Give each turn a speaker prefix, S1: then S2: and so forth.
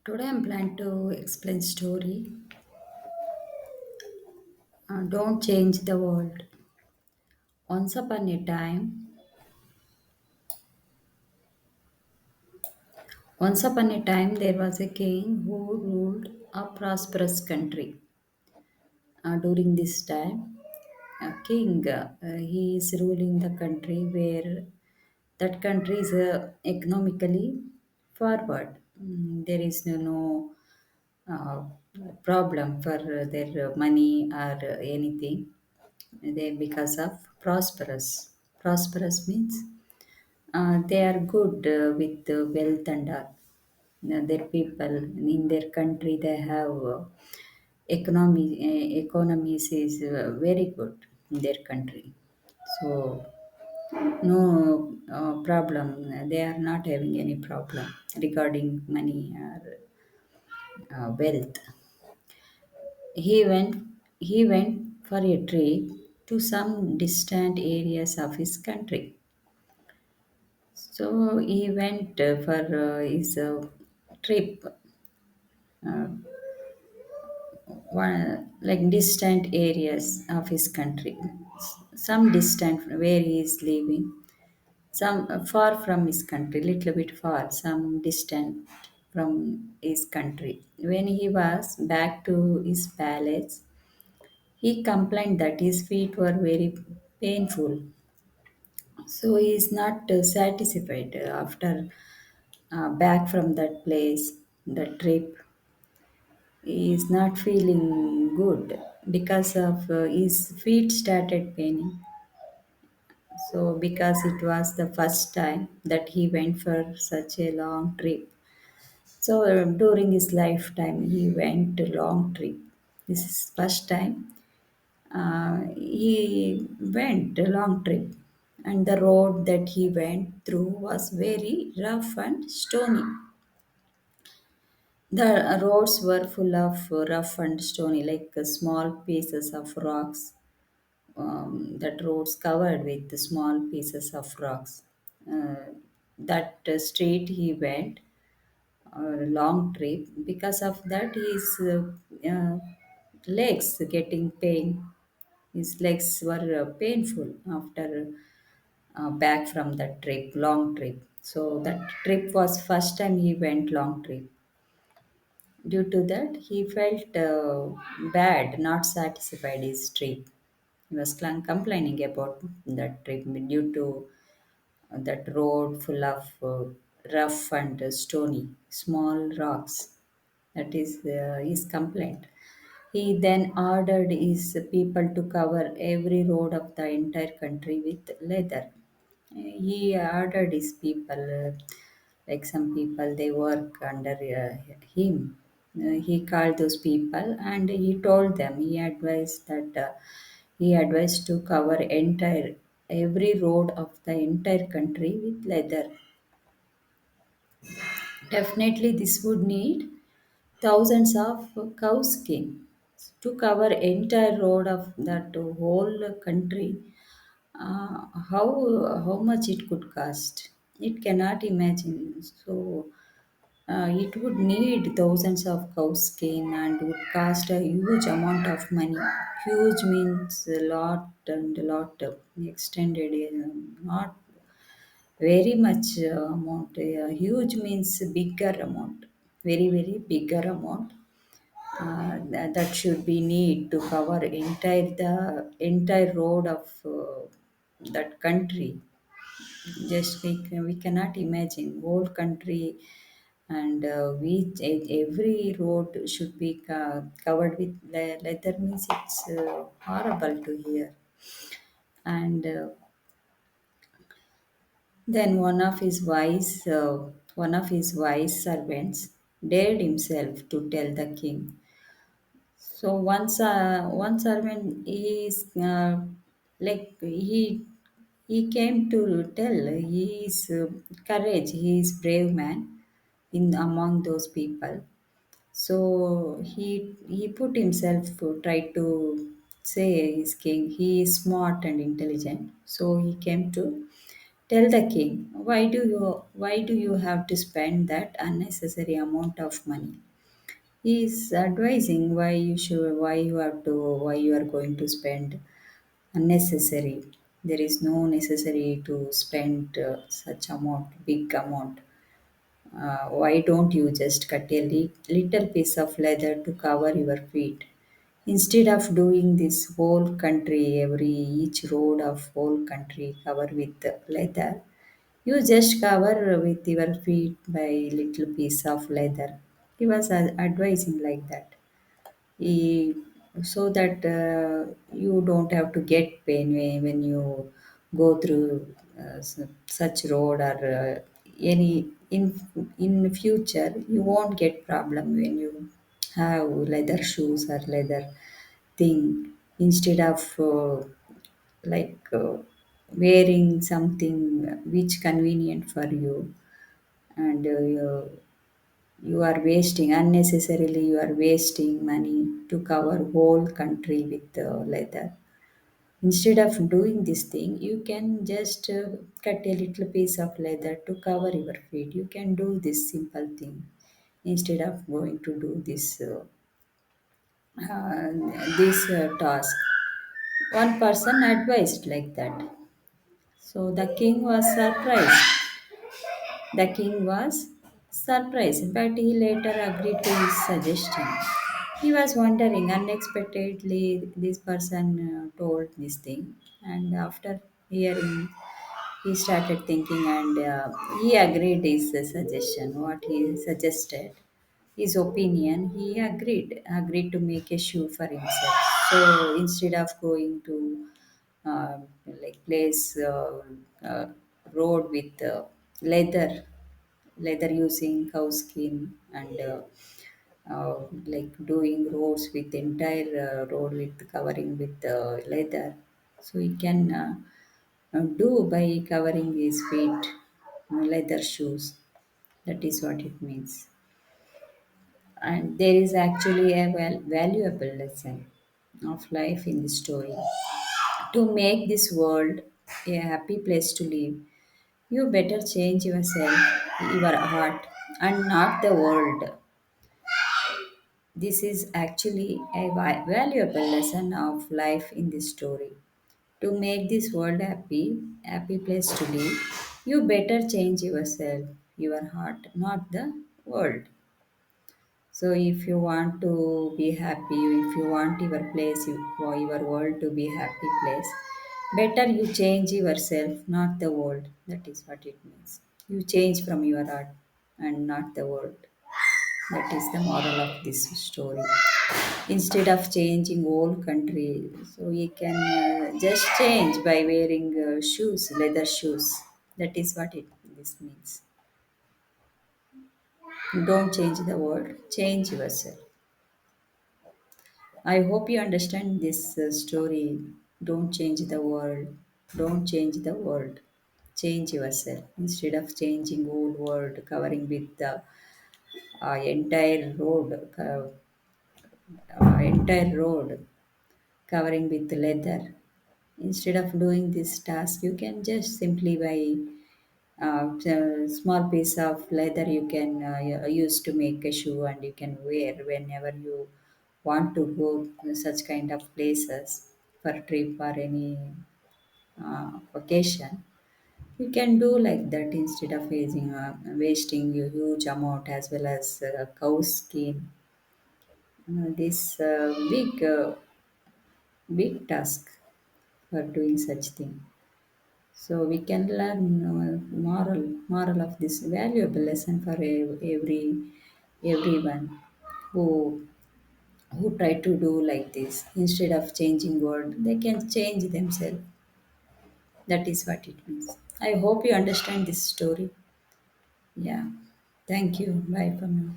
S1: Today I'm planning to explain story. Don't change the world. Once upon a time, there was a king who ruled a prosperous country. During this time, a king he is ruling the country where that country is economically forward. There is no uh, problem for their money or anything. They because of prosperous. Prosperous means they are good with wealth and all. Their people in their country they have economies is very good in their country. So no problem. They are not having any problem regarding money or wealth. He went for a trip to some distant areas of his country. So he went for his trip, like distant areas of his country, some distant where he is living, some far from his country, little bit far, some distant from his country. When he was back to his palace, he complained that his feet were very painful. So he is not satisfied after back from that place, the trip. He is not feeling good because of his feet started paining. So because it was the first time that he went for such a long trip. So during his lifetime, he went a long trip. This is first time he went a long trip, and the road that he went through was very rough and stony. The roads were full of rough and stony, like small pieces of rocks. That roads covered with the small pieces of rocks. That street he went, a long trip. Because of that, his legs getting pain. His legs were painful after back from that trip, long trip. So that trip was first time he went long trip. Due to that, he felt bad, not satisfied his trip. He was complaining about that trip due to that road full of rough and stony, small rocks. That is his complaint. He then ordered his people to cover every road of the entire country with leather. He ordered his people, like some people, they work under him. He called those people and he told them, he advised to cover entire every road of the entire country with leather. Definitely, this would need thousands of cow skin to cover entire road of that whole country. How much it could cost? It cannot imagine. So it would need thousands of cow skin and would cost a huge amount of money. Huge means a lot and a lot extended, not very much amount. Huge means bigger amount, very bigger amount. That should be need to cover entire road of that country. Just we cannot imagine whole country, and every road should be covered with leather means it's horrible to hear. And then one of his wise servants dared himself to tell the king. So one servant is like he came to tell he is courage, he is brave man in among those people. So he put himself to try to say his king he is smart and intelligent. So he came to Tell the king, why do you have to spend that unnecessary amount of money? He is advising why you are going to spend unnecessary. There is no necessary to spend such amount, big amount. Why don't you just cut a little piece of leather to cover your feet? Instead of doing this whole country, each road of whole country cover with leather, you just cover with your feet by little piece of leather. He was advising like that. He, so that you don't have to get pain when you go through such road or any in future you won't get problem when you have leather shoes or leather thing instead of wearing something which convenient for you, and you are wasting unnecessarily, you are wasting money to cover whole country with leather. Instead of doing this thing, you can just cut a little piece of leather to cover your feet. You can do this simple thing instead of going to do uh, this task. One person advised like that. So the king was surprised. The king was surprised, but he later agreed to his suggestion. He was wondering, unexpectedly, this person told this thing, and after hearing, he started thinking and he agreed his suggestion, what he suggested, his opinion. He agreed to make a shoe for himself. So instead of going to place road with leather using cow skin, and like doing roads with entire road with covering with leather, so he can do by covering his feet leather shoes. That is what it means. And there is actually a valuable lesson of life in this story. To make this world a happy place to live, you better change yourself, your heart, and not the world. This is actually a valuable lesson of life in this story. To make this world happy place to live, you better change yourself, your heart, not the world. So if you want to be happy, if you want your place, for your world to be happy place, better you change yourself, not the world. That is what it means. You change from your heart and not the world. That is the moral of this story. Instead of changing whole country, so you can just change by wearing shoes, leather shoes. That is what this means. Don't change the world, change yourself. I hope you understand this story. Don't change the world. Don't change the world. Change yourself. Instead of changing whole world, covering with the entire road, entire road, covering with leather. Instead of doing this task, you can just simply buy a small piece of leather you can use to make a shoe, and you can wear whenever you want to go to such kind of places for trip or any occasion. You can do like that instead of wasting a huge amount as well as cow skin. This big task for doing such thing. So we can learn moral of this valuable lesson for everyone who try to do like this. Instead of changing world, they can change themselves. That is what it means. I hope you understand this story. Yeah. Thank you. Bye for now.